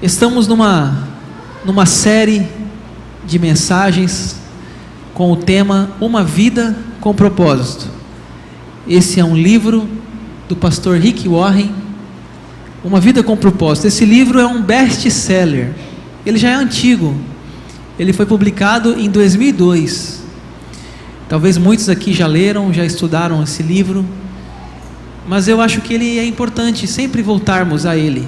Estamos numa série de mensagens com o tema Uma Vida com Propósito. Esse é um livro do pastor Rick Warren, Uma Vida com Propósito. Esse livro é um best-seller, ele já é antigo, ele foi publicado em 2002. Talvez muitos aqui já leram, já estudaram esse livro, mas eu acho que ele é importante sempre voltarmos a ele.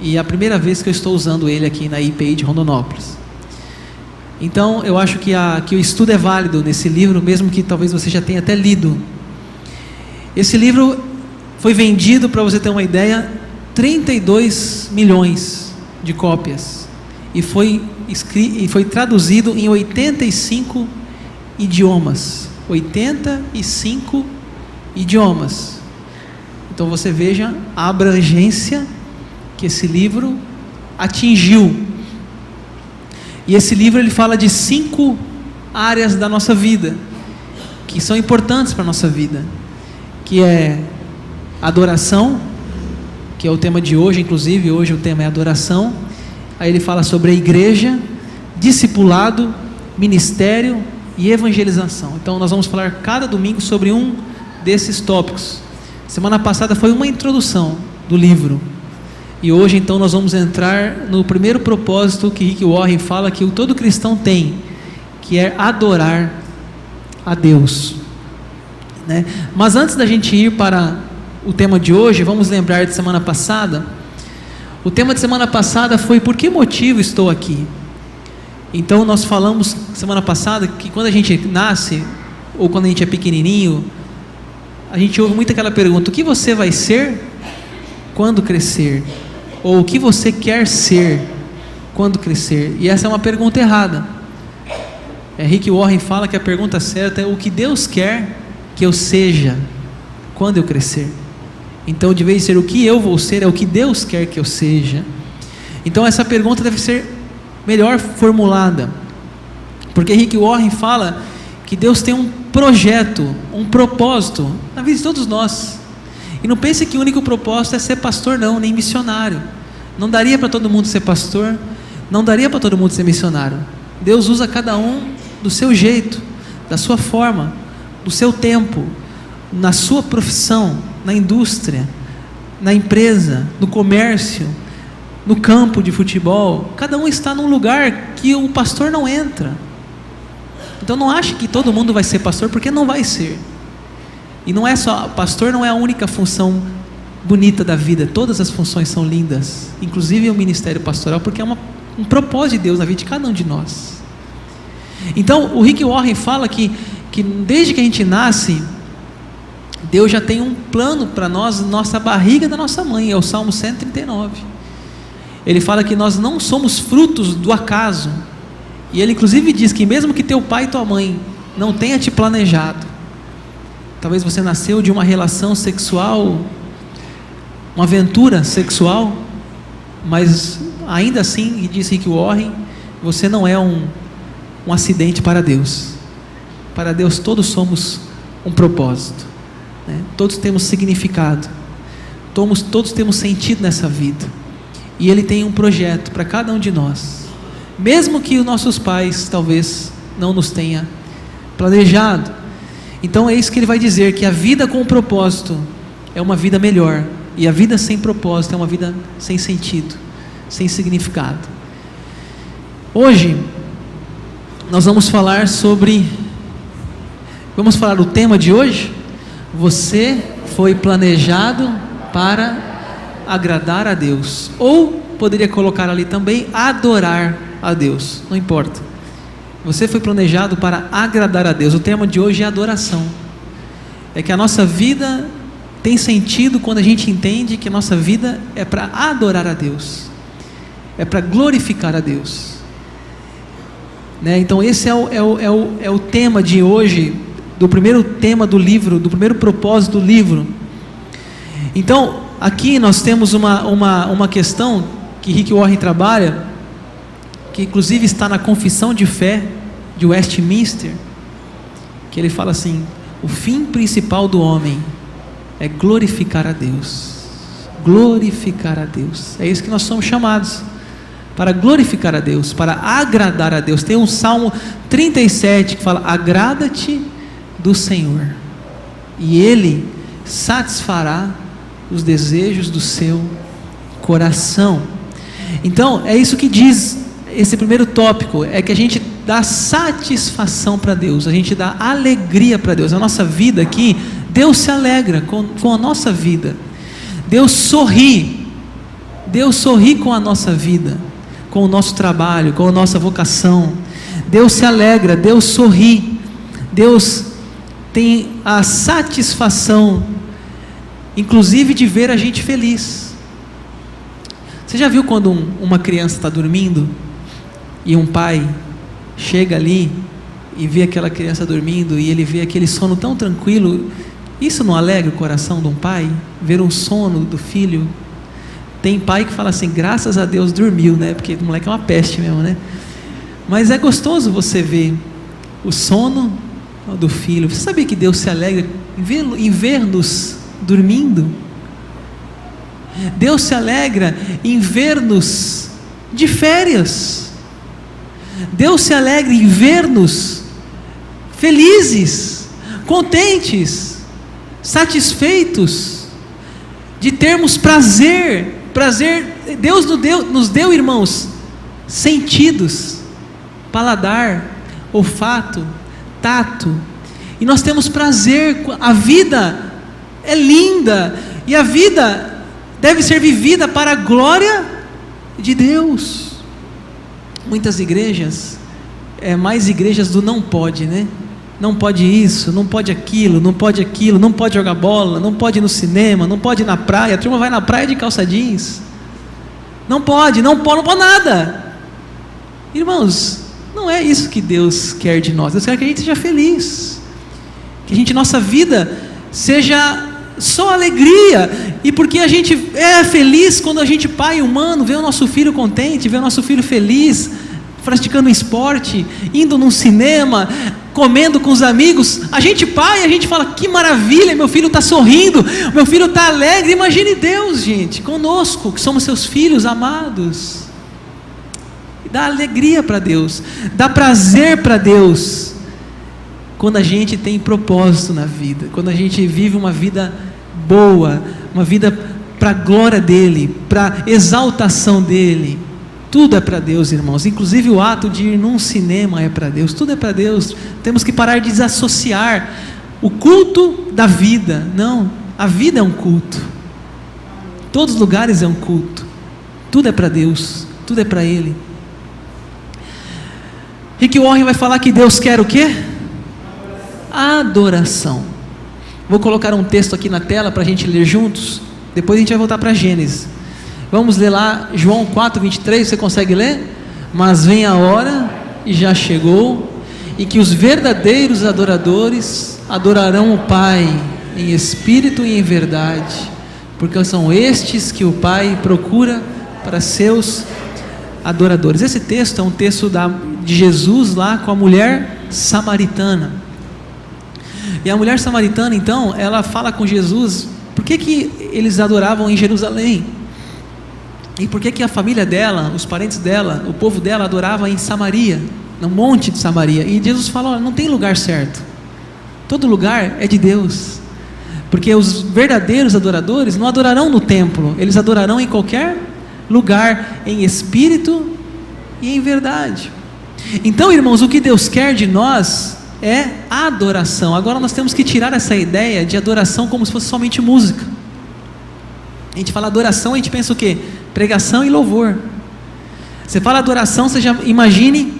E é a primeira vez que eu estou usando ele aqui na IPI de Rondonópolis. Então eu acho que o estudo é válido nesse livro, mesmo que talvez você já tenha até lido. Esse livro foi vendido, para você ter uma ideia, 32 milhões de cópias. E foi traduzido em 85 idiomas. 85 idiomas. Então você veja a abrangência que esse livro atingiu. E esse livro ele fala de 5 áreas da nossa vida que são importantes para a nossa vida, que é adoração, que é o tema de hoje, inclusive hoje o tema é adoração. Aí ele fala sobre a igreja, discipulado, ministério e evangelização. Então nós vamos falar cada domingo sobre um desses tópicos. Semana passada foi uma introdução do livro. E hoje então nós vamos entrar no primeiro propósito que Rick Warren fala que todo cristão tem, que é adorar a Deus, né? Mas antes da gente ir para o tema de hoje, vamos lembrar de semana passada. O tema de semana passada foi por que motivo estou aqui. Então nós falamos semana passada que quando a gente nasce, ou quando a gente é pequenininho, a gente ouve muito aquela pergunta: o que você vai ser quando crescer? Ou o que você quer ser quando crescer? E essa é uma pergunta errada. Rick Warren fala que a pergunta certa é o que Deus quer que eu seja quando eu crescer. Então, de vez de ser o que eu vou ser, é o que Deus quer que eu seja. Então essa pergunta deve ser melhor formulada, porque Rick Warren fala que Deus tem um projeto, um propósito na vida de todos nós. E não pense que o único propósito é ser pastor, não, nem missionário. Não daria para todo mundo ser pastor, não daria para todo mundo ser missionário. Deus usa cada um do seu jeito, da sua forma, do seu tempo, na sua profissão, na indústria, na empresa, no comércio, no campo de futebol. Cada um está num lugar que o pastor não entra. Então não ache que todo mundo vai ser pastor, porque não vai ser. E não é só, pastor não é a única função bonita da vida, todas as funções são lindas, inclusive o ministério pastoral, porque é um propósito de Deus na vida de cada um de nós. Então o Rick Warren fala que desde que a gente nasce, Deus já tem um plano para nós, nossa barriga da nossa mãe, é o Salmo 139. Ele fala que nós não somos frutos do acaso, e ele inclusive diz que mesmo que teu pai e tua mãe não tenha te planejado, talvez você nasceu de uma relação sexual, uma aventura sexual, mas ainda assim, diz Rick Warren, você não é um acidente para Deus. Para Deus todos somos um propósito, né? Todos temos significado, todos temos sentido nessa vida, e Ele tem um projeto para cada um de nós, mesmo que os nossos pais talvez não nos tenham planejado. Então é isso que ele vai dizer, que a vida com propósito é uma vida melhor, e a vida sem propósito é uma vida sem sentido, sem significado. Hoje nós vamos falar o tema de hoje: você foi planejado para agradar a Deus, ou poderia colocar ali também adorar a Deus, não importa. Você foi planejado para agradar a Deus. O tema de hoje é adoração. É que a nossa vida tem sentido quando a gente entende que a nossa vida é para adorar a Deus, é para glorificar a Deus, né? Então esse é o tema de hoje, do primeiro tema do livro, do primeiro propósito do livro. Então aqui nós temos uma questão que Rick Warren trabalha, que inclusive está na Confissão de Fé de Westminster, que ele fala assim: o fim principal do homem é glorificar a Deus. Glorificar a Deus. É isso que nós somos chamados para glorificar a Deus, para agradar a Deus. Tem um Salmo 37 que fala: agrada-te do Senhor, e Ele satisfará os desejos do seu coração. Então, é isso que diz esse primeiro tópico, é que a gente dá satisfação para Deus, a gente dá alegria para Deus. A nossa vida aqui, Deus se alegra com a nossa vida, Deus sorri com a nossa vida, com o nosso trabalho, com a nossa vocação. Deus se alegra, Deus sorri, Deus tem a satisfação, inclusive, de ver a gente feliz. Você já viu quando uma criança está dormindo e um pai chega ali e vê aquela criança dormindo e ele vê aquele sono tão tranquilo? Isso não alegra o coração de um pai? Ver um sono do filho? Tem pai que fala assim: graças a Deus dormiu, né? Porque o moleque é uma peste mesmo, né? Mas é gostoso você ver o sono do filho. Você sabia que Deus se alegra em ver-nos dormindo? Deus se alegra em ver-nos de férias. Deus se alegra em ver-nos felizes, contentes, satisfeitos, de termos prazer. Deus nos deu, irmãos, sentidos: paladar, olfato, tato, e nós temos prazer. A vida é linda, e a vida deve ser vivida para a glória de Deus. Muitas igrejas, mais igrejas do não pode, né? Não pode isso, não pode aquilo, não pode jogar bola, não pode ir no cinema, não pode ir na praia. A turma vai na praia de calça jeans. Não pode nada. Irmãos, não é isso que Deus quer de nós. Deus quer que a gente seja feliz, que nossa vida seja só alegria. E porque a gente é feliz quando a gente, pai humano, vê o nosso filho contente, vê o nosso filho feliz, praticando um esporte, indo num cinema, comendo com os amigos. A gente, pai, a gente fala: que maravilha, meu filho está sorrindo, meu filho está alegre. Imagine Deus, gente, conosco, que somos seus filhos amados. Dá alegria para Deus, dá prazer para Deus, quando a gente tem propósito na vida, quando a gente vive uma vida boa, uma vida para a glória dEle, para a exaltação dEle. Tudo é para Deus, irmãos, inclusive o ato de ir num cinema é para Deus, tudo é para Deus. Temos que parar de desassociar o culto da vida. Não, a vida é um culto, todos os lugares é um culto, tudo é para Deus, tudo é para Ele. Rick Warren vai falar que Deus quer o quê? Adoração. Vou colocar um texto aqui na tela para a gente ler juntos, depois a gente vai voltar para Gênesis. Vamos ler lá João 4:23, você consegue ler? Mas vem a hora, e já chegou, e que os verdadeiros adoradores adorarão o Pai em espírito e em verdade, porque são estes que o Pai procura para seus adoradores. Esse texto é um texto de Jesus lá com a mulher samaritana. E a mulher samaritana, então, ela fala com Jesus por que eles adoravam em Jerusalém, e por que a família dela, os parentes dela, o povo dela adorava em Samaria, no monte de Samaria. E Jesus fala: olha, não tem lugar certo, todo lugar é de Deus, porque os verdadeiros adoradores não adorarão no templo, eles adorarão em qualquer lugar, em espírito e em verdade. Então, irmãos, o que Deus quer de nós é adoração. Agora nós temos que tirar essa ideia de adoração como se fosse somente música. A gente fala adoração, a gente pensa o quê? Pregação e louvor. Você fala adoração, você já imagine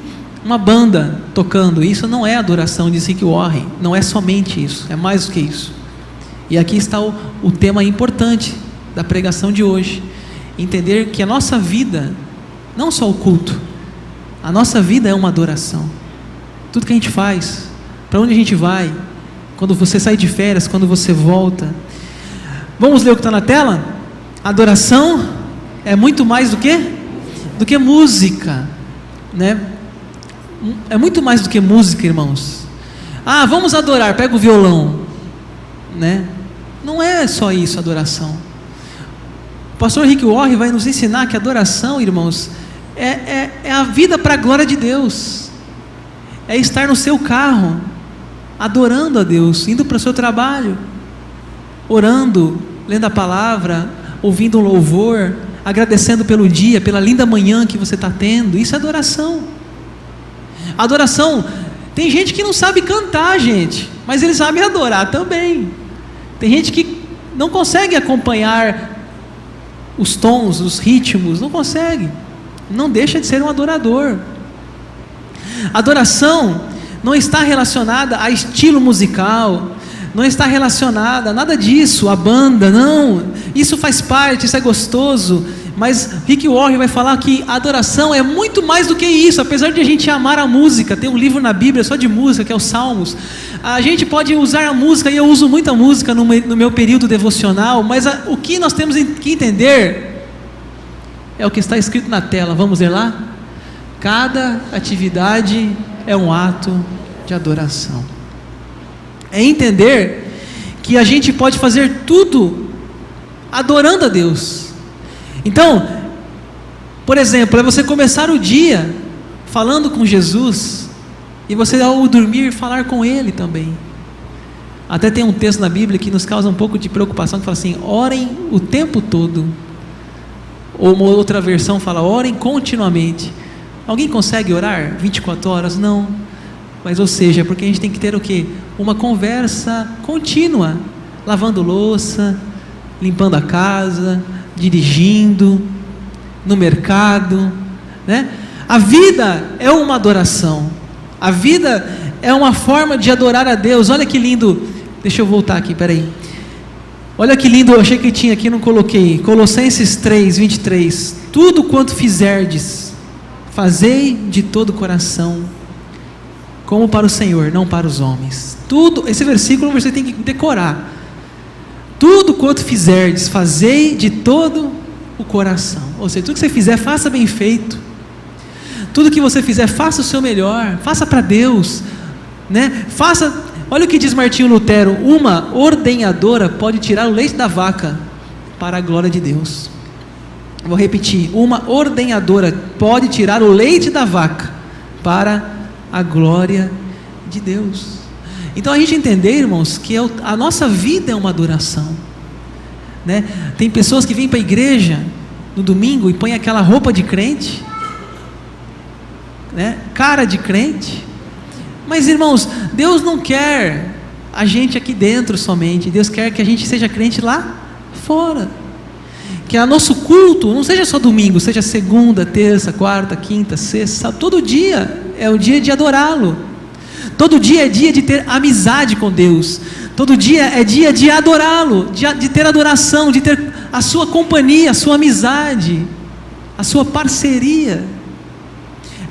uma banda tocando. Isso não é adoração, diz Rick Warren. Não é somente isso, é mais do que isso. E aqui está o tema importante da pregação de hoje: entender que a nossa vida, não só o culto, a nossa vida é uma adoração. Tudo que a gente faz, para onde a gente vai, quando você sai de férias, quando você volta. Vamos ler o que está na tela? Adoração é muito mais do que música, né? É muito mais do que música, irmãos. Vamos adorar, pega o violão, né? Não é só isso, adoração. O pastor Rick Warren vai nos ensinar que adoração, irmãos, é a vida para a glória de Deus, é estar no seu carro, adorando a Deus, indo para o seu trabalho, orando, lendo a palavra, ouvindo um louvor, agradecendo pelo dia, pela linda manhã que você está tendo. Isso é adoração. Adoração, tem gente que não sabe cantar, gente, mas eles sabem adorar também. Tem gente que não consegue acompanhar os tons, os ritmos, não consegue, não deixa de ser um adorador. Adoração não está relacionada a estilo musical, não está relacionada a nada disso, a banda, não, isso faz parte, isso é gostoso, mas Rick Warren vai falar que a adoração é muito mais do que isso. Apesar de a gente amar a música, tem um livro na Bíblia só de música, que é os Salmos, a gente pode usar a música, e eu uso muita música no meu período devocional, mas o que nós temos que entender é o que está escrito na tela. Vamos ler lá? Cada atividade é um ato de adoração. É entender que a gente pode fazer tudo adorando a Deus. Então, por exemplo, é você começar o dia falando com Jesus, e você ao dormir falar com Ele também. Até tem um texto na Bíblia que nos causa um pouco de preocupação, que fala assim: orem o tempo todo. Ou uma outra versão fala: orem continuamente. Alguém consegue orar 24 horas? Não. Mas, ou seja, porque a gente tem que ter o quê? Uma conversa contínua, lavando louça, limpando a casa, dirigindo, no mercado, né? A vida é uma adoração, a vida é uma forma de adorar a Deus. Olha que lindo, deixa eu voltar aqui, peraí, olha que lindo, eu achei que tinha aqui, não coloquei, Colossenses 3, 23, tudo quanto fizerdes, fazei de todo o coração, como para o Senhor, não para os homens. Tudo, esse versículo você tem que decorar. Tudo quanto fizerdes, fazei de todo o coração. Ou seja, tudo que você fizer, faça bem feito. Tudo que você fizer, faça o seu melhor, faça para Deus, né? Faça, olha o que diz Martinho Lutero: uma ordenhadora pode tirar o leite da vaca para a glória de Deus. Vou repetir: uma ordenhadora pode tirar o leite da vaca para a glória de Deus. Então a gente entender, irmãos, que a nossa vida é uma adoração, né? Tem pessoas que vêm para a igreja no domingo e põem aquela roupa de crente, né? Cara de crente. Mas, irmãos, Deus não quer a gente aqui dentro somente. Deus quer que a gente seja crente lá fora, que o nosso culto não seja só domingo, seja segunda, terça, quarta, quinta, sexta, todo dia é o dia de adorá-lo. Todo dia é dia de ter amizade com Deus. Todo dia é dia de adorá-lo, de ter adoração, de ter a sua companhia, a sua amizade, a sua parceria.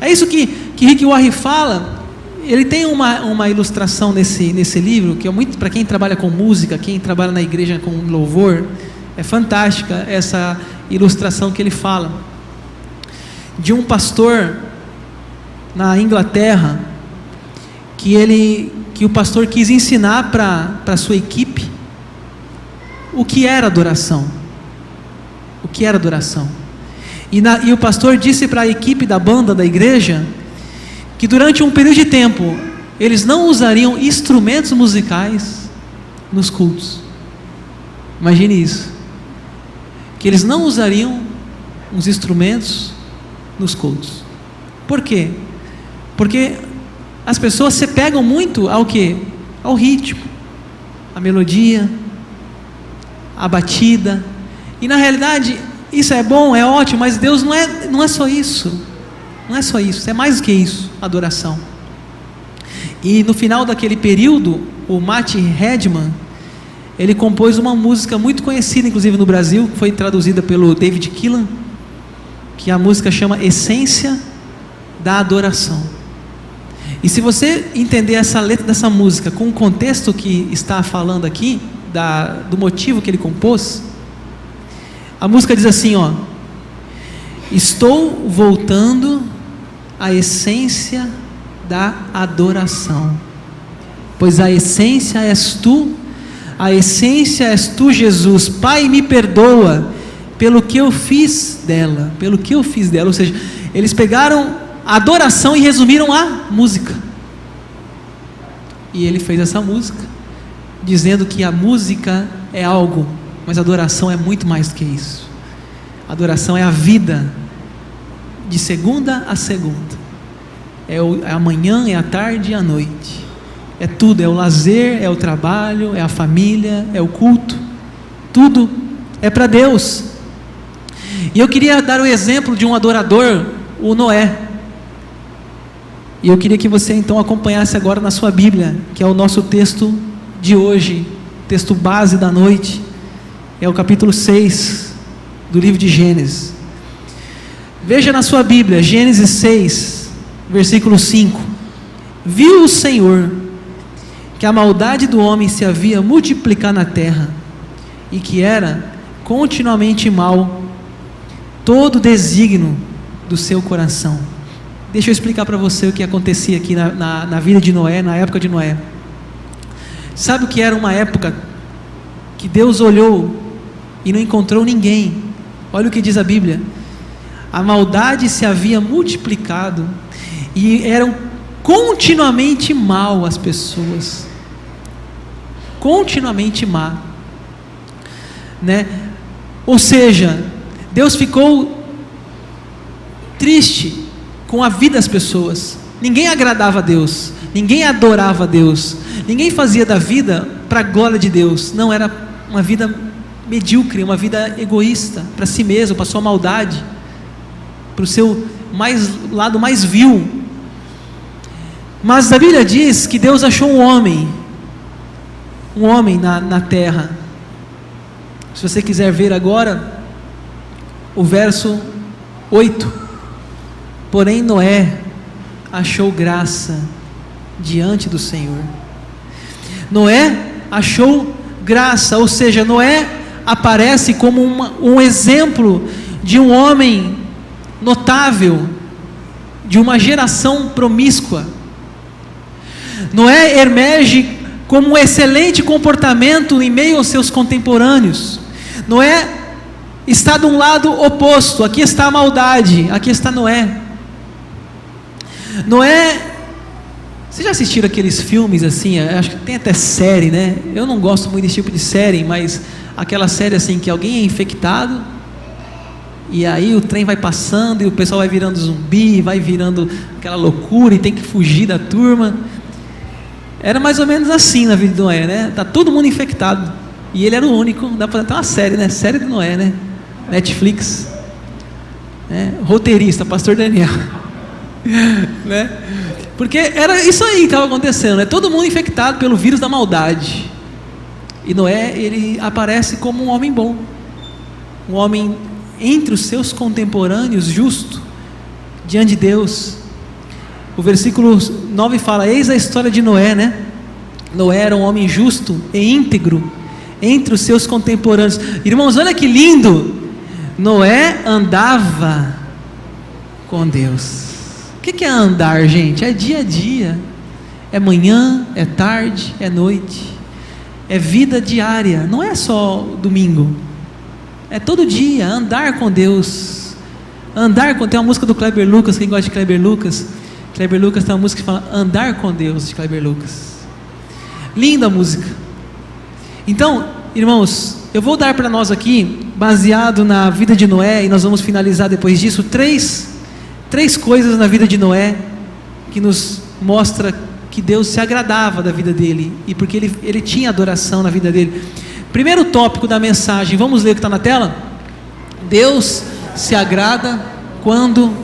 É isso que Rick Warren fala. Ele tem uma ilustração nesse livro, que é muito para quem trabalha com música, quem trabalha na igreja com louvor. É fantástica essa ilustração que ele fala, de um pastor na Inglaterra, que o pastor quis ensinar para a sua equipe o que era adoração. O que era adoração. E o pastor disse para a equipe da banda da igreja que durante um período de tempo eles não usariam instrumentos musicais nos cultos. Imagine isso. Que eles não usariam os instrumentos nos cultos. Por quê? Porque as pessoas se pegam muito ao quê? Ao ritmo, a melodia, a batida. E na realidade, isso é bom, é ótimo, mas Deus não é só isso. Não é só isso, é mais do que isso, adoração. E no final daquele período, o Matt Redman, ele compôs uma música muito conhecida, inclusive no Brasil, que foi traduzida pelo David Keelan, que a música chama Essência da Adoração. E se você entender essa letra dessa música com o contexto que está falando aqui, do motivo que ele compôs, a música diz assim, ó: estou voltando à essência da adoração, pois a essência és tu, Jesus. Pai, me perdoa pelo que eu fiz dela, ou seja, Eles pegaram a adoração e resumiram a música. E ele fez essa música, dizendo que a música é algo, mas a adoração é muito mais do que isso. A adoração é a vida, de segunda a segunda. É a manhã, é a tarde e a noite. É tudo, é o lazer, é o trabalho, é a família, é o culto. Tudo é para Deus. E eu queria dar o exemplo de um adorador, o Noé. E eu queria que você então acompanhasse agora na sua Bíblia, que é o nosso texto de hoje, texto base da noite, é o capítulo 6 do livro de Gênesis. Veja na sua Bíblia, Gênesis 6, versículo 5. Viu o Senhor que a maldade do homem se havia multiplicado na terra, e que era continuamente mal todo desígnio do seu coração. Deixa eu explicar para você o que acontecia aqui na vida de Noé, na época de Noé. Sabe o que era uma época que Deus olhou e não encontrou ninguém? Olha o que diz a Bíblia: a maldade se havia multiplicado e eram continuamente mal as pessoas, continuamente má, né? Ou seja, Deus ficou triste com a vida das pessoas. Ninguém agradava a Deus, ninguém adorava a Deus, ninguém fazia da vida para a glória de Deus. Não, era uma vida medíocre, uma vida egoísta, para si mesmo, para a sua maldade, para o seu lado mais vil. Mas a Bíblia diz que Deus achou um homem na terra. Se você quiser ver agora o verso 8: porém Noé achou graça diante do Senhor. Noé achou graça, ou seja, Noé aparece como um exemplo de um homem notável, de uma geração promíscua. Noé emerge como um excelente comportamento em meio aos seus contemporâneos. Noé está de um lado oposto. Aqui está a maldade, aqui está Noé. Noé, vocês já assistiram aqueles filmes assim, acho que tem até série, né? Eu não gosto muito desse tipo de série, mas aquela série assim que alguém é infectado, e aí o trem vai passando e o pessoal vai virando zumbi, vai virando aquela loucura e tem que fugir da turma. Era mais ou menos assim na vida de Noé, né? Tá todo mundo infectado e ele era o único. Dá para ter uma série, né? Série de Noé, né? Netflix, né? Roteirista, pastor Daniel. Né? Porque era isso aí que estava acontecendo, né? Todo mundo infectado pelo vírus da maldade. E Noé, ele aparece como um homem bom, um homem entre os seus contemporâneos, justo diante de Deus. O versículo 9 fala: eis a história de Noé, né? Noé era um homem justo e íntegro entre os seus contemporâneos. Irmãos, olha que lindo! Noé andava com Deus. O que é andar, gente? É dia a dia, é manhã, é tarde, é noite, é vida diária, não é só domingo, é todo dia, andar com Deus. Tem uma música do Kleber Lucas, quem gosta de Kleber Lucas tem uma música que fala andar com Deus, de Kleber Lucas. Linda música. Então, irmãos, eu vou dar para nós aqui, baseado na vida de Noé, e nós vamos finalizar depois disso, três coisas na vida de Noé que nos mostra que Deus se agradava da vida dele e porque ele tinha adoração na vida dele. Primeiro tópico da mensagem, vamos ler o que está na tela? Deus se agrada quando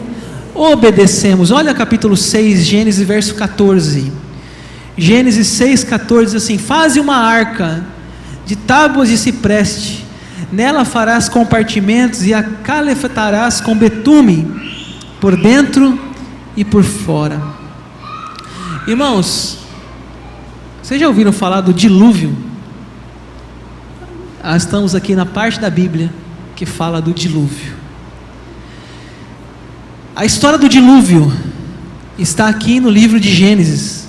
obedecemos. Olha capítulo 6, Gênesis verso 14. Gênesis 6, 14 diz assim: faze uma arca de tábuas de cipreste, nela farás compartimentos e a calefatarás com betume por dentro e por fora. Irmãos, vocês já ouviram falar do dilúvio? Estamos aqui na parte da Bíblia que fala do dilúvio. A história do dilúvio está aqui no livro de Gênesis.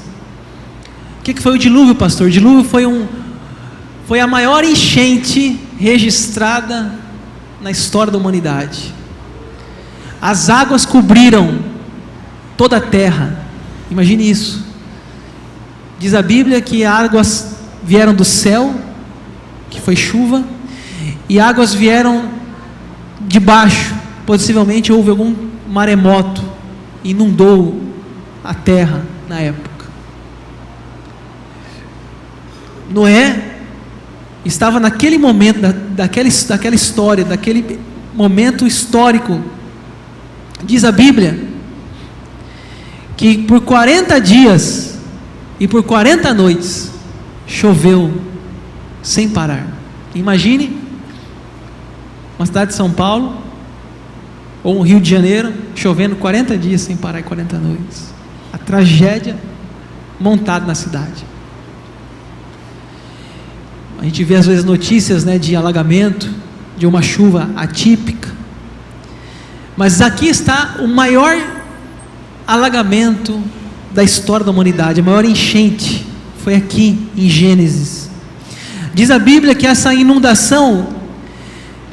O que foi o dilúvio, pastor? O dilúvio foi a maior enchente registrada na história da humanidade. As águas cobriram toda a terra. Imagine isso. Diz a Bíblia que águas vieram do céu, que foi chuva, e águas vieram de baixo. Possivelmente houve algum maremoto, inundou a terra na época. Noé estava naquele momento, daquela história, daquele momento histórico. Diz a Bíblia que por 40 dias e por 40 noites choveu sem parar. Imagine uma cidade de São Paulo ou um Rio de Janeiro chovendo 40 dias sem parar e 40 noites. A tragédia montada na cidade. A gente vê às vezes notícias, né, de alagamento, de uma chuva atípica. Mas aqui está o maior alagamento da história da humanidade, a maior enchente. Foi aqui em Gênesis. Diz a Bíblia que essa inundação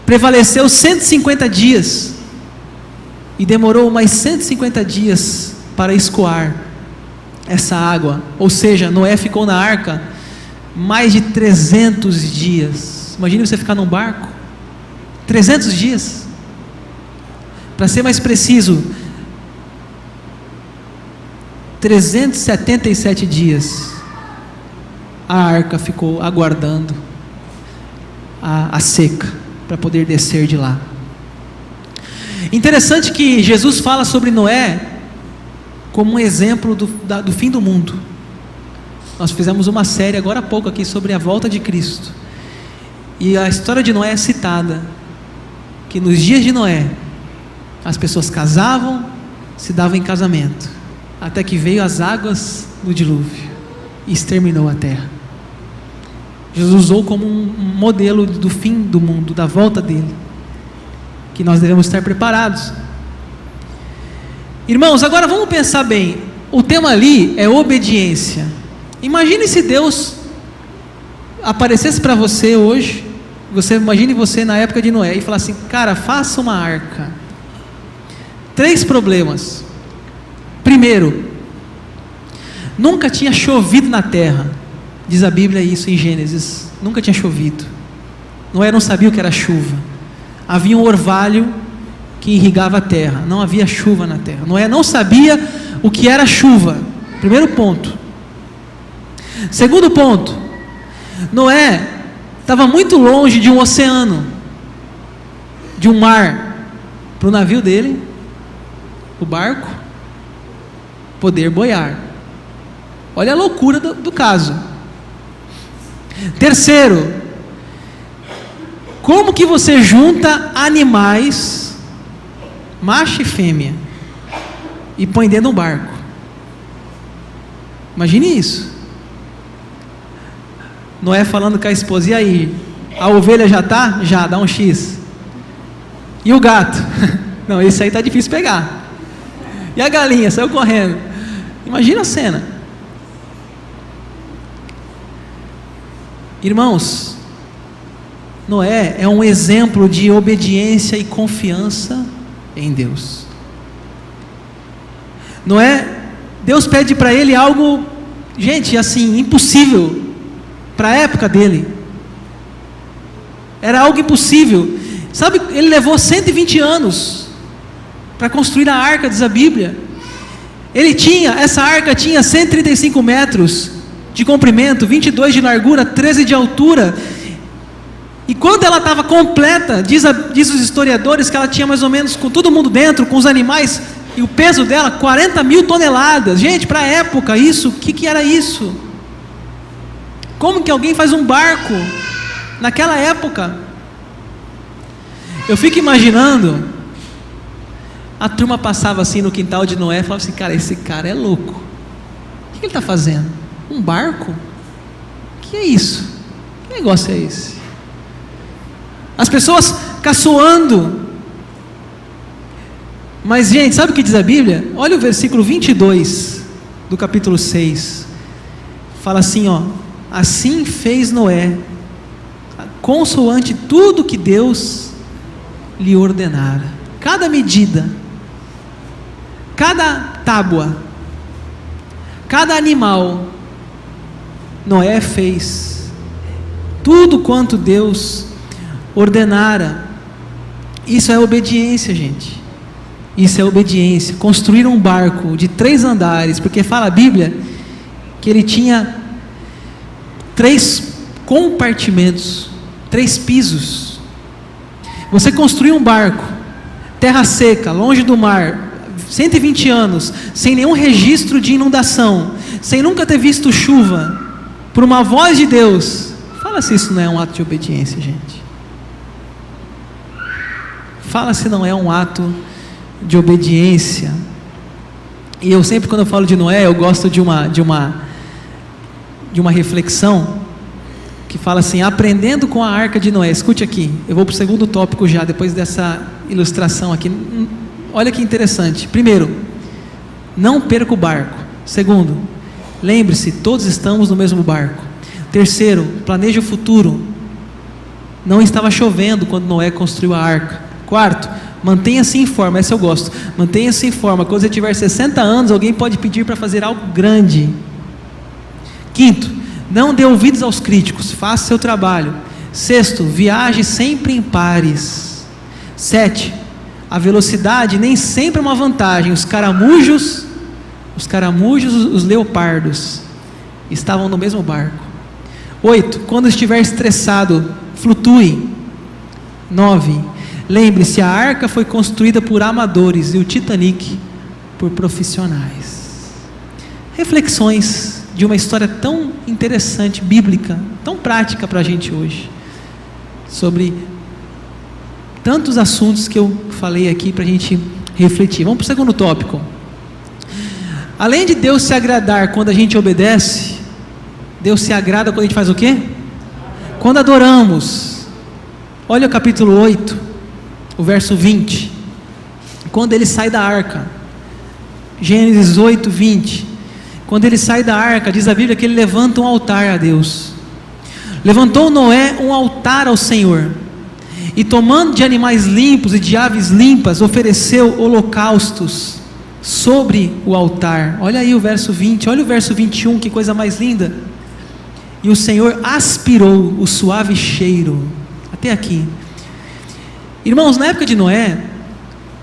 prevaleceu 150 dias. E demorou mais 150 dias para escoar essa água. Ou seja, Noé ficou na arca mais de 300 dias. Imagine você ficar num barco 300 dias. Para ser mais preciso, 377 dias a arca ficou aguardando a seca para poder descer de lá. Interessante que Jesus fala sobre Noé como um exemplo do fim do mundo. Nós fizemos uma série agora há pouco aqui sobre a volta de Cristo, e a história de Noé é citada, que nos dias de Noé as pessoas casavam, se davam em casamento, até que veio as águas do dilúvio e exterminou a terra. Jesus usou como um modelo do fim do mundo, da volta dele, que nós devemos estar preparados. Irmãos, agora vamos pensar bem. O tema ali é obediência. Imagine se Deus aparecesse para você hoje. Imagine você na época de Noé e falasse assim: cara, faça uma arca. 3 problemas. Primeiro, nunca tinha chovido na terra. Diz a Bíblia isso em Gênesis. Nunca tinha chovido. Noé não sabia o que era chuva. Havia um orvalho que irrigava a terra. Não havia chuva na terra. Noé não sabia o que era chuva. Primeiro ponto. Segundo ponto, Noé estava muito longe de um oceano, de um mar, para o navio dele, o barco, poder boiar. Olha a loucura do caso. Terceiro, como que você junta animais, macho e fêmea, e põe dentro de um barco? Imagine isso. Noé falando com a esposa: e aí, a ovelha já está? Já, dá um X. E o gato? Não, esse aí está difícil pegar. E a galinha? Saiu correndo. Imagina a cena. Irmãos, Noé é um exemplo de obediência e confiança em Deus. Noé, Deus pede para ele algo, gente, assim, impossível para a época dele. Era algo impossível. Sabe, ele levou 120 anos para construir a arca, diz a Bíblia. Essa arca tinha 135 metros de comprimento, 22 de largura, 13 de altura. E quando ela estava completa, diz os historiadores que ela tinha mais ou menos, com todo mundo dentro, com os animais, e o peso dela, 40 mil toneladas. Gente, para a época, isso, o que era isso? Como que alguém faz um barco naquela época? Eu fico imaginando, a turma passava assim no quintal de Noé e falava assim: cara, esse cara é louco. O que ele está fazendo? Um barco? O que é isso? Que negócio é esse? As pessoas caçoando. Mas, gente, sabe o que diz a Bíblia? Olha o versículo 22 do capítulo 6. Fala assim, ó: assim fez Noé, consoante tudo que Deus lhe ordenara. Cada medida cada tábua, cada animal, Noé fez tudo quanto Deus ordenara. Isso é obediência, gente. Isso é obediência. Construir um barco de 3 andares, porque fala a Bíblia que ele tinha 3 compartimentos, 3 pisos. Você construir um barco, terra seca, longe do mar, 120 anos, sem nenhum registro de inundação, sem nunca ter visto chuva, por uma voz de Deus. Fala se isso não é um ato de obediência, gente. Fala se não é um ato de obediência. E eu sempre, quando eu falo de Noé, eu gosto de uma reflexão que fala assim: aprendendo com a arca de Noé. Escute aqui, eu vou para o segundo tópico já, depois dessa ilustração aqui. Olha que interessante. Primeiro, não perca o barco. Segundo, lembre-se, todos estamos no mesmo barco. Terceiro, planeje o futuro. Não estava chovendo quando Noé construiu a arca. Quarto, mantenha-se em forma. Essa eu gosto. Mantenha-se em forma. Quando você tiver 60 anos, alguém pode pedir para fazer algo grande. Quinto, não dê ouvidos aos críticos, faça seu trabalho. Sexto, viaje sempre em pares. 7, a velocidade nem sempre é uma vantagem. Os caramujos, os leopardos estavam no mesmo barco. 8, quando estiver estressado, flutue. 9, lembre-se, a arca foi construída por amadores e o Titanic por profissionais. Reflexões de uma história tão interessante, bíblica, tão prática para a gente hoje, sobre tantos assuntos que eu falei aqui para a gente refletir. Vamos para o segundo tópico. Além de Deus se agradar quando a gente obedece, Deus se agrada quando a gente faz o quê? Quando adoramos. Olha o capítulo 8, o verso 20. Quando ele sai da arca, Gênesis 8, 20. Quando ele sai da arca, diz a Bíblia que ele levanta um altar a Deus. Levantou Noé um altar ao Senhor, e tomando de animais limpos e de aves limpas, ofereceu holocaustos sobre o altar. Olha aí o verso 20, olha o verso 21, que coisa mais linda. E o Senhor aspirou o suave cheiro. Até aqui. Irmãos, na época de Noé,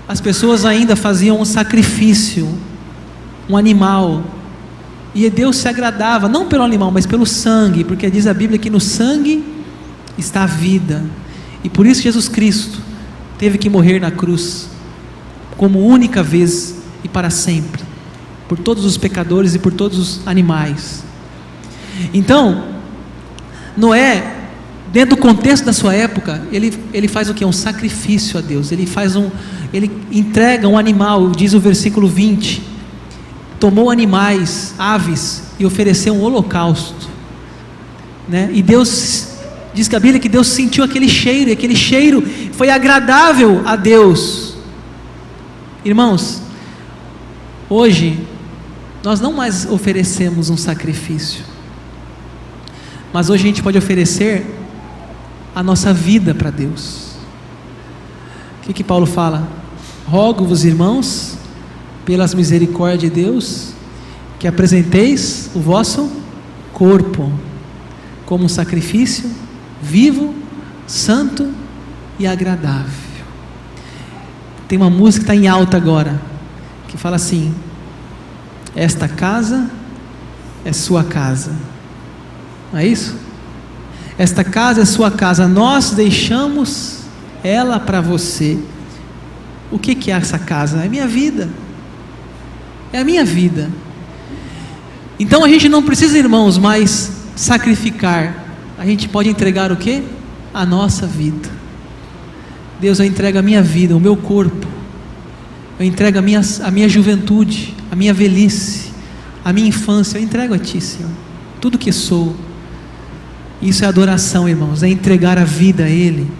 as pessoas ainda faziam um sacrifício, um animal, e Deus se agradava, não pelo animal, mas pelo sangue, porque diz a Bíblia que no sangue está a vida, e por isso Jesus Cristo teve que morrer na cruz, como única vez e para sempre, por todos os pecadores e por todos os animais. Então, Noé, dentro do contexto da sua época, ele faz o que? Um sacrifício a Deus. Ele entrega um animal, diz o versículo 20, tomou animais, aves, e ofereceu um holocausto, né? E Deus, diz que a Bíblia que Deus sentiu aquele cheiro, e aquele cheiro foi agradável a Deus. Irmãos, hoje nós não mais oferecemos um sacrifício, mas hoje a gente pode oferecer a nossa vida para Deus. O que Paulo fala? Rogo-vos, irmãos, pelas misericórdias de Deus, que apresenteis o vosso corpo como um sacrifício vivo, santo e agradável. Tem uma música que está em alta agora, que fala assim: esta casa é sua casa. Não é isso? Esta casa é sua casa, nós deixamos ela para você. O que é essa casa? É minha vida. É a minha vida. Então a gente não precisa, irmãos, mais sacrificar. A gente pode entregar o quê? A nossa vida. Deus, eu entrego a minha vida, o meu corpo. Eu entrego a minha juventude, a minha velhice, a minha infância. Eu entrego a Ti, Senhor, tudo que sou. Isso é adoração, irmãos, é entregar a vida a Ele.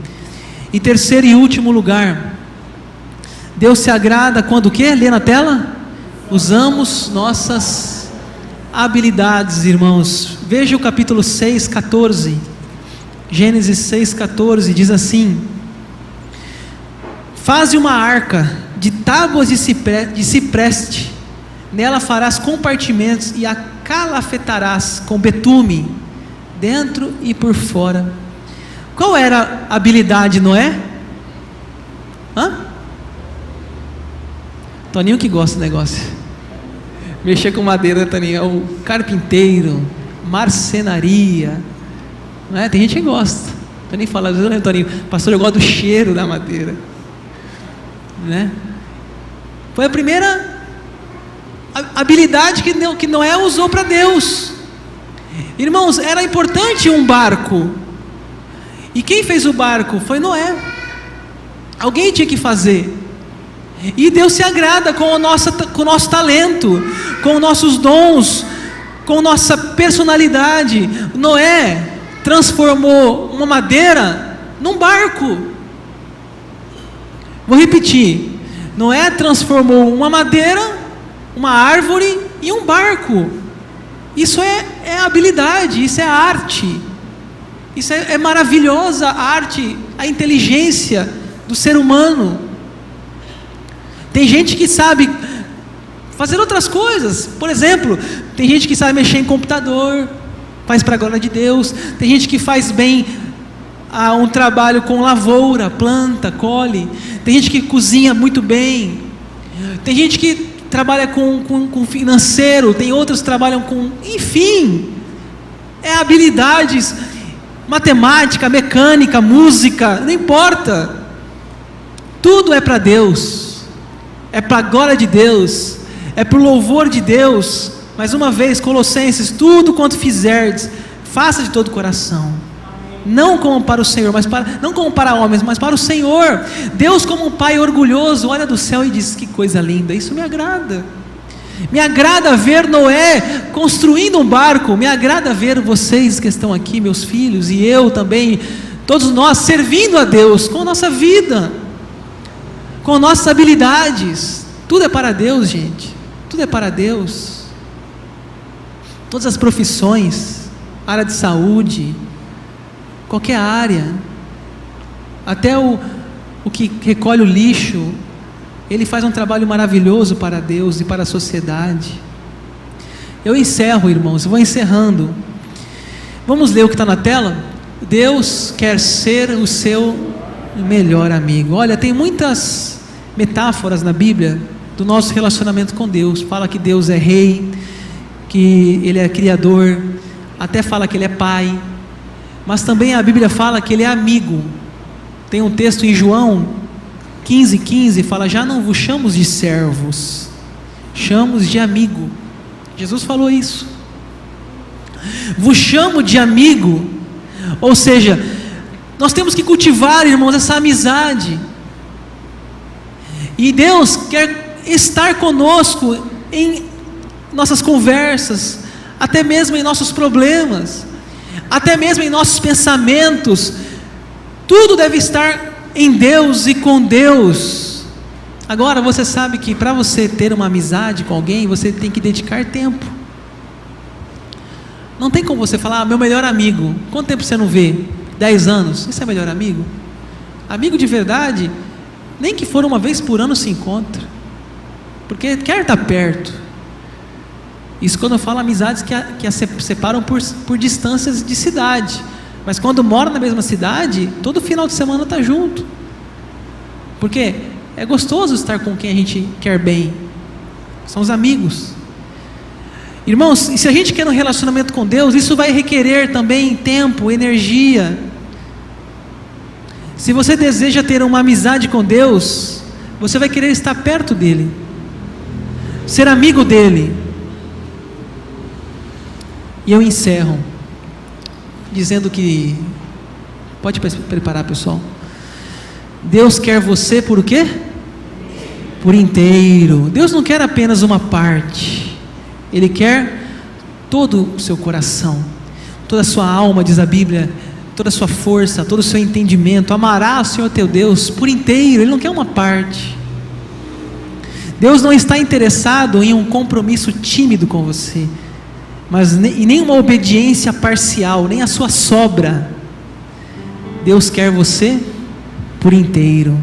E terceiro e último lugar, Deus se agrada quando o quê? Lê na tela? Usamos nossas habilidades, irmãos. Veja o capítulo 6, 14. Gênesis 6, 14 diz assim: faze uma arca de tábuas de cipreste, nela farás compartimentos e a calafetarás com betume, dentro e por fora. Qual era a habilidade de Noé? Toninho que gosta do negócio. Mexer com madeira, Toninho, é o carpinteiro, marcenaria, não é? Tem gente que gosta. Toninho fala, Toninho, pastor, eu gosto do cheiro da madeira, né? Foi a primeira habilidade que Noé usou para Deus. Irmãos, era importante um barco. E quem fez o barco? Foi Noé. Alguém tinha que fazer. E Deus se agrada com o nosso talento, com os nossos dons, com nossa personalidade. Noé transformou uma madeira num barco. Vou repetir. Noé transformou uma madeira, uma árvore em um barco. Isso é habilidade, isso é arte. Isso é maravilhosa a arte, a inteligência do ser humano. Tem gente que sabe fazer outras coisas. Por exemplo, tem gente que sabe mexer em computador, faz para a glória de Deus. Tem gente que faz bem um trabalho com lavoura, planta, colhe. Tem gente que cozinha muito bem. Tem gente que trabalha com financeiro. Tem outros que trabalham com... Enfim, habilidades, matemática, mecânica, música, não importa. Tudo é para Deus. É para a glória de Deus, é para o louvor de Deus. Mais uma vez, Colossenses, tudo quanto fizerdes, faça de todo o coração, não como para o Senhor, não como para homens, mas para o Senhor. Deus, como um pai orgulhoso, olha do céu e diz: que coisa linda, isso me agrada. Me agrada ver Noé construindo um barco, me agrada ver vocês que estão aqui, meus filhos, e eu também, todos nós servindo a Deus com a nossa vida, com nossas habilidades. Tudo é para Deus, gente. Tudo é para Deus. Todas as profissões, área de saúde, qualquer área, até o que recolhe o lixo, ele faz um trabalho maravilhoso para Deus e para a sociedade. Eu encerro, irmãos, vou encerrando. Vamos ler o que está na tela? Deus quer ser o seu melhor amigo. Olha, tem muitas metáforas na Bíblia do nosso relacionamento com Deus. Fala que Deus é rei, que Ele é criador, até fala que Ele é pai, mas também a Bíblia fala que Ele é amigo. Tem um texto em João 15:15, fala: já não vos chamamos de servos, chamamos de amigo. Jesus falou isso. Vos chamo de amigo, ou seja, nós temos que cultivar, irmãos, essa amizade. E Deus quer estar conosco em nossas conversas, até mesmo em nossos problemas, até mesmo em nossos pensamentos. Tudo deve estar em Deus e com Deus. Agora, você sabe que para você ter uma amizade com alguém, você tem que dedicar tempo. Não tem como você falar: meu melhor amigo, quanto tempo você não vê? 10 anos, esse é melhor amigo? Amigo de verdade, nem que for uma vez por ano se encontra, porque quer estar perto. Isso quando eu falo amizades que as separam por distâncias de cidade, mas quando mora na mesma cidade, todo final de semana está junto, porque é gostoso estar com quem a gente quer bem, são os amigos. Irmãos, e se a gente quer um relacionamento com Deus, isso vai requerer também tempo, energia. Se você deseja ter uma amizade com Deus, você vai querer estar perto dEle, ser amigo dEle. E eu encerro dizendo que, pode preparar, pessoal, Deus quer você por o quê? Por inteiro. Deus não quer apenas uma parte, Ele quer todo o seu coração, toda a sua alma, diz a Bíblia, toda a sua força, todo o seu entendimento. Amará o Senhor teu Deus por inteiro. Ele não quer uma parte. Deus não está interessado em um compromisso tímido com você, mas e nem uma obediência parcial, nem a sua sobra. Deus quer você por inteiro.